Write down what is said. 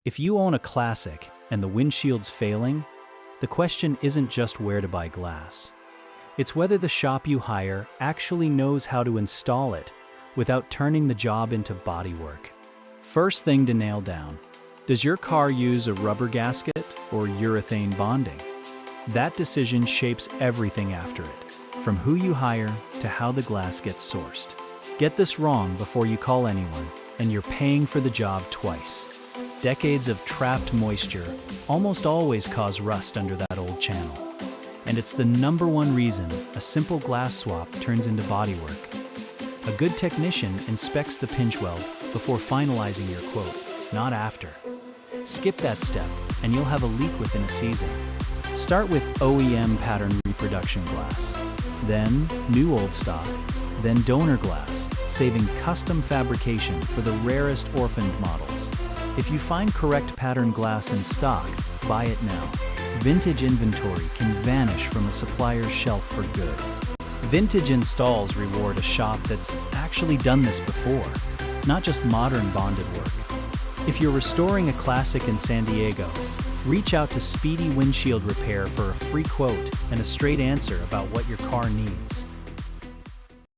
If you own a classic and the windshield's failing, the question isn't just where to buy glass. It's whether the shop you hire actually knows how to install it without turning the job into bodywork. First thing to nail down, does your car use a rubber gasket or urethane bonding? That decision shapes everything after it, from who you hire to how the glass gets sourced. Get this wrong before you call anyone, and you're paying for the job twice. Decades of trapped moisture almost always cause rust under that old channel. And it's the #1 reason a simple glass swap turns into bodywork. A good technician inspects the pinch weld before finalizing your quote, not after. Skip that step, and you'll have a leak within a season. Start with OEM pattern reproduction glass, then new old stock, then donor glass, saving custom fabrication for the rarest orphaned models. If you find correct pattern glass in stock, buy it now. Vintage inventory can vanish from a supplier's shelf for good. Vintage installs reward a shop that's actually done this before, not just modern bonded work. If you're restoring a classic in San Diego, reach out to Speedy Windshield Repair for a free quote and a straight answer about what your car needs.